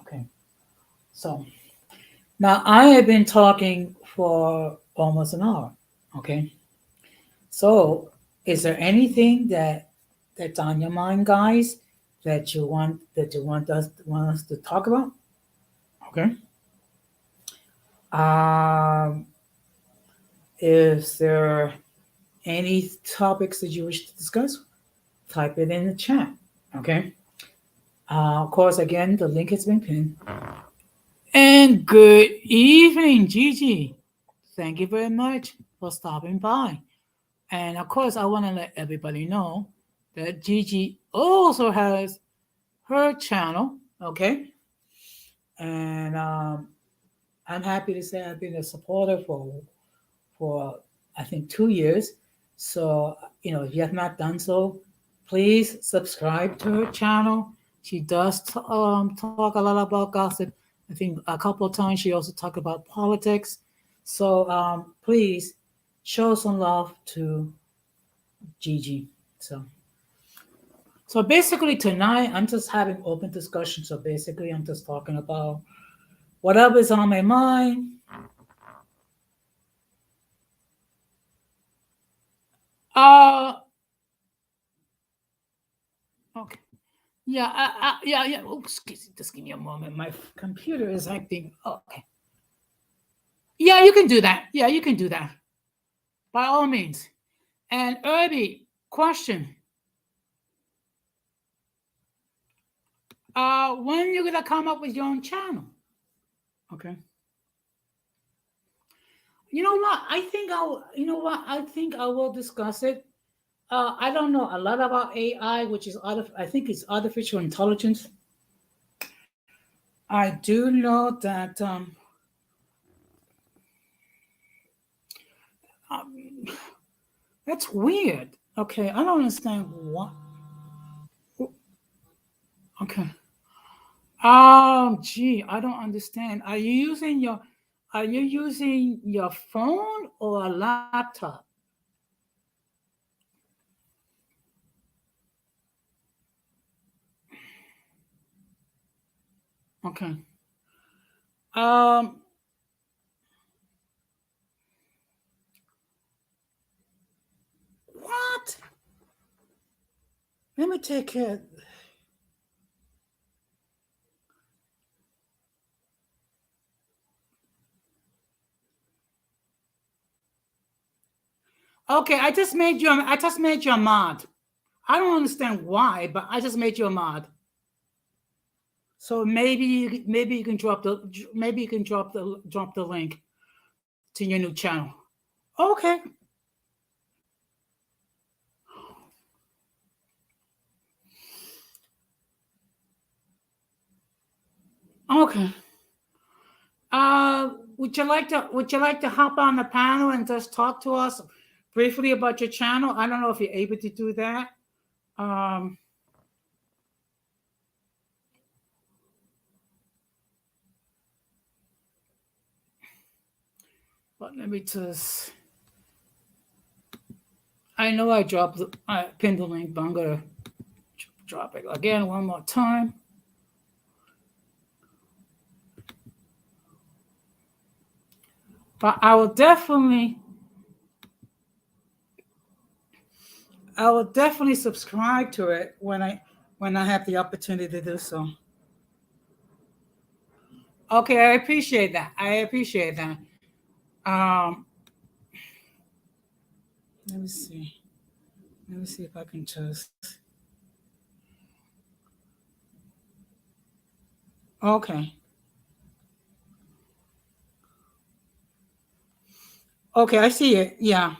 Okay, so now I have been talking for almost an hour. Okay, so is there anything that's on your mind, guys, that you want us to talk about? Okay. Um, is there any topics that you wish to discuss? Type it in the chat. Okay. Of course, again, the link has been pinned. And good evening, Gigi. Thank you very much for stopping by. And of course, I want to let everybody know that Gigi also has her channel. Okay. And I'm happy to say I've been a supporter for I think 2 years. So if you have not done so, please subscribe to her channel. She does talk a lot about gossip. I think a couple of times she also talked about politics. So please show some love to Gigi. So basically tonight I'm just having open discussion. So basically I'm just talking about whatever is on my mind. Uh okay. Yeah, yeah. Oops, just give me a moment. My computer is acting. Okay. Yeah, you can do that. Yeah, you can do that. By all means. And Irby, question. When you gonna come up with your own channel? Okay. You know what? I think I'll. You know what? I think I will discuss it. I don't know a lot about AI, which is I think it's artificial intelligence. I do know that um, that's weird. Okay, I don't understand what. Okay. Gee, I don't understand. Are you using your phone or a laptop? Okay. Um, what? Let me take care. Okay, I just made you a mod. I don't understand why, but I just made you a mod. So maybe you can drop the link to your new channel. Okay. Okay. Would you like to hop on the panel and just talk to us briefly about your channel? I don't know if you're able to do that. Um, but let me just. I know I pinned the link, but I'm gonna drop it again one more time. But I will definitely subscribe to it when I have the opportunity to do so. Okay, I appreciate that. I appreciate that. Um, let me see. Let me see if I can just. Okay. Okay, I see it. Yeah.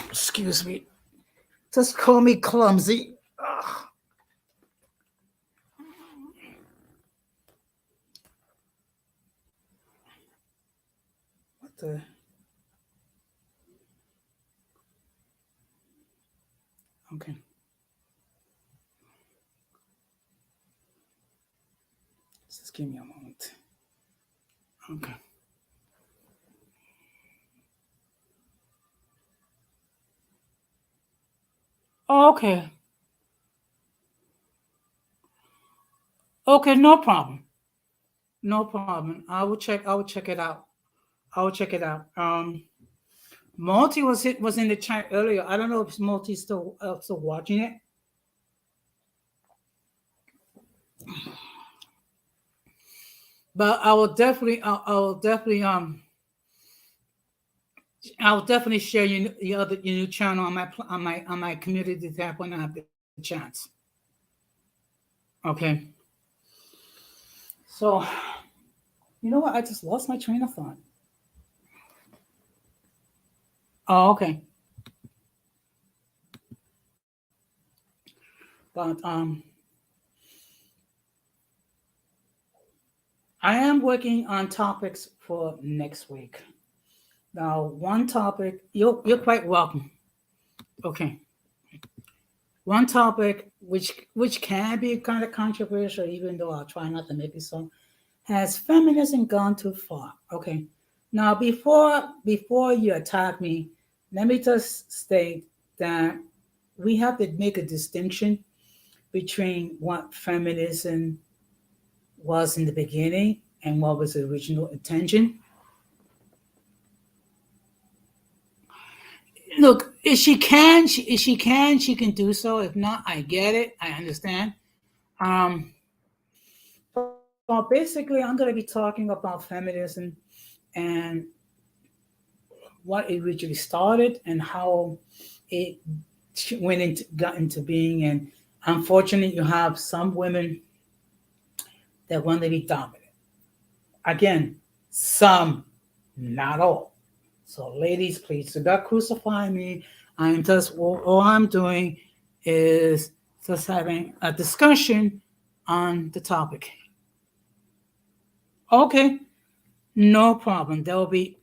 Excuse me. Just call me clumsy. Ugh, what the? Okay. Just give me a moment. Okay. Okay. Okay. No problem. No problem. I will check it out. I will check it out. Multi was in the chat earlier. I don't know if Multi's still watching it, but I will definitely share your new channel on my community tab when I have the chance. Okay. So you know what? I just lost my train of thought. Oh, okay. But I am working on topics for next week. Now, one topic you're quite welcome. Okay. One topic which can be kind of controversial, even though I'll try not to make it so. Has feminism gone too far? Okay. Now, before you attack me, let me just state that we have to make a distinction between what feminism was in the beginning and what was the original intention. Look, if she can do so. If not, I get it. I understand. Um, but basically, I'm going to be talking about feminism and what it originally started and how it got into being. And unfortunately, you have some women that want to be dominant. Again, some, not all. So, ladies, please do not crucify me. I'm just all I'm doing is just having a discussion on the topic. Okay, no problem. There'll be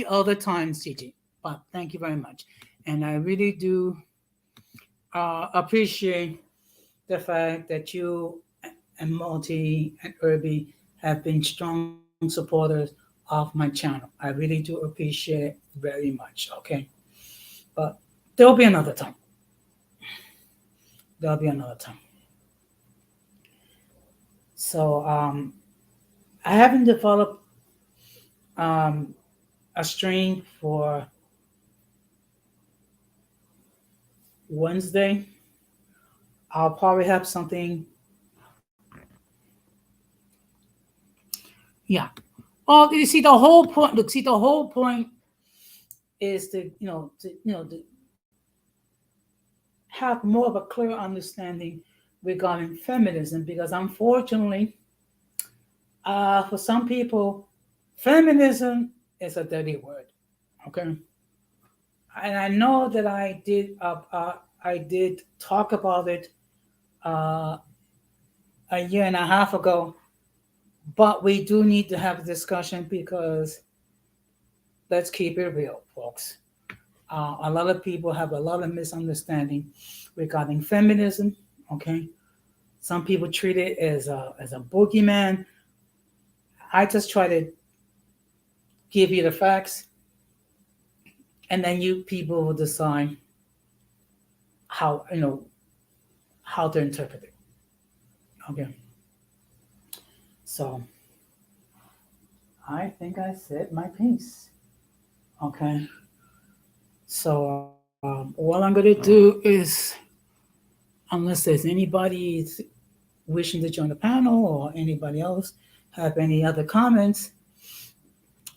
other times, CG. But thank you very much, and I really do appreciate the fact that you and Multi and Irby have been strong supporters of my channel. I really do appreciate it very much. Okay, but there'll be another time. There'll be another time. So I haven't developed um, a stream for Wednesday. I'll probably have something. Yeah. Well, you see, the whole point. Look, see, the whole point is to have more of a clear understanding regarding feminism because unfortunately, for some people, feminism is a dirty word. Okay, and I know that I did talk about it uh, a year and a half ago, but we do need to have a discussion because let's keep it real, folks. A lot of people have a lot of misunderstanding regarding feminism. Okay, some people treat it as a boogeyman. I just try to give you the facts, and then you people will decide how how to interpret it. Okay, so I think I said my piece. Okay, so all I'm gonna do is, unless there's anybody wishing to join the panel or anybody else have any other comments,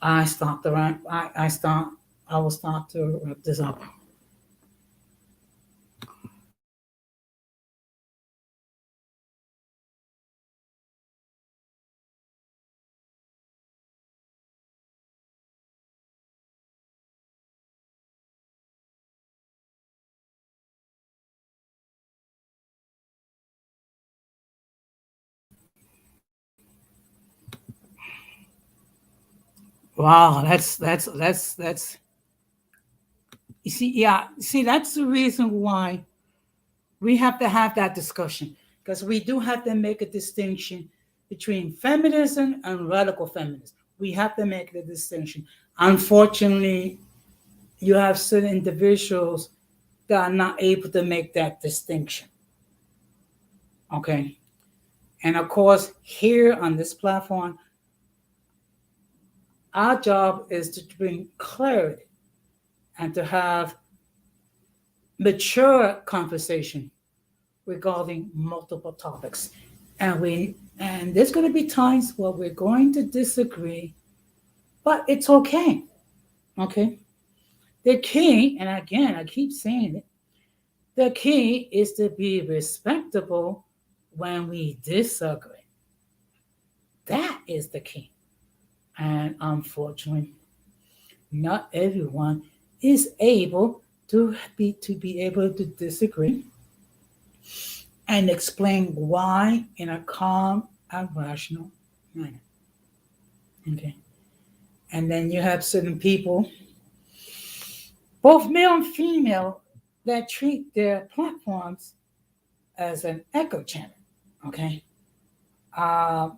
I start the I start I will start to wrap this up. Wow, that's you see, yeah, see, that's the reason why we have to have that discussion because we do have to make a distinction between feminism and radical feminism. We have to make the distinction. Unfortunately, you have certain individuals that are not able to make that distinction. Okay. And of course, here on this platform, our job is to bring clarity and to have mature conversation regarding multiple topics. And there's going to be times where we're going to disagree, but it's okay. Okay. The key, and again, I keep saying it, the key is to be respectable when we disagree. That is the key. And unfortunately, not everyone is able to be able to disagree and explain why in a calm and rational manner. Okay. And then you have certain people, both male and female, that treat their platforms as an echo chamber. Okay. Uh,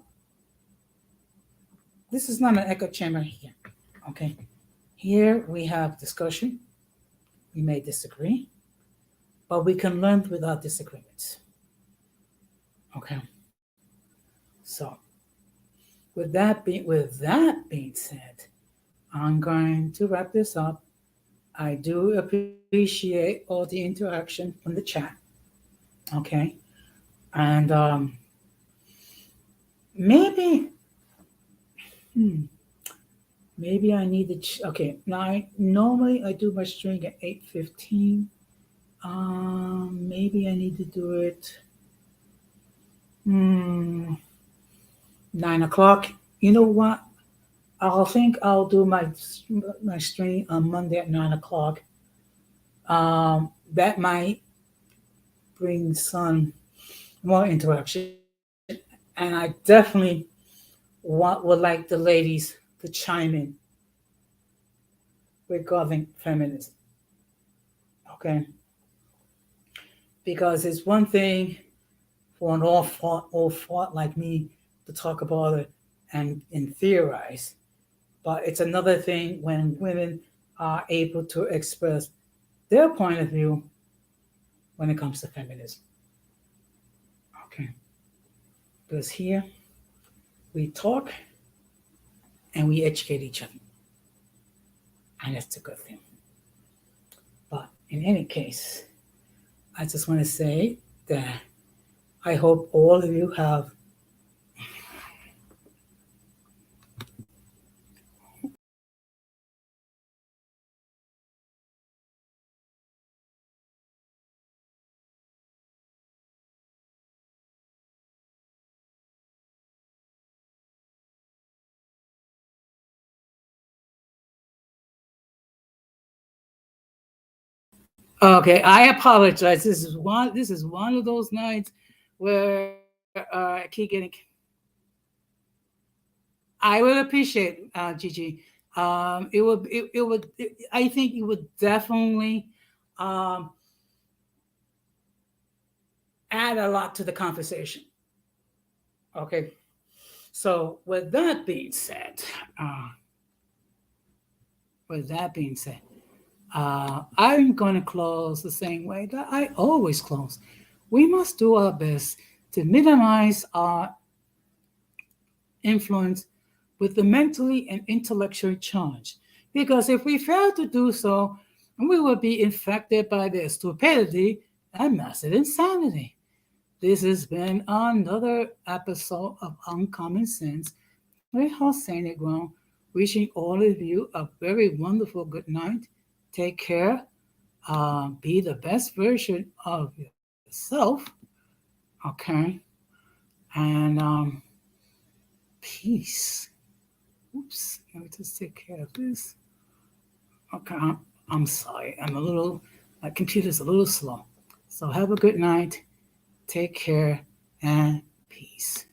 this is not an echo chamber here. Okay. Here we have discussion. We may disagree, but we can learn without disagreements. Okay. So with that being said, I'm going to wrap this up. I do appreciate all the interaction from the chat. Okay. And maybe, hmm, maybe I need to. Okay. Now, normally I do my string at 8:15. Maybe I need to do it. Hmm, 9 o'clock. You know what? I'll think I'll do my stream on Monday at 9 o'clock. That might bring some more interaction, and I definitely would like the ladies to chime in regarding feminism. Okay, because it's one thing for an old fart like me to talk about it and theorize, but it's another thing when women are able to express their point of view when it comes to feminism. Okay, because here we talk and we educate each other, and that's a good thing. But in any case, I just want to say that I hope all of you have Okay, I apologize. This is one of those nights where I keep getting. I would appreciate Gigi. I think it would definitely um, add a lot to the conversation. Okay, so uh, with that being said, I'm going to close the same way that I always close. We must do our best to minimize our influence with the mentally and intellectually charged. Because if we fail to do so, we will be infected by their stupidity and massive insanity. This has been another episode of Uncommon Sense with Hossein Negron, wishing all of you a very wonderful good night. Take care. Be the best version of yourself. Okay. And peace. Oops. Let me just take care of this. Okay. I'm sorry. My computer's a little slow. So have a good night. Take care and peace.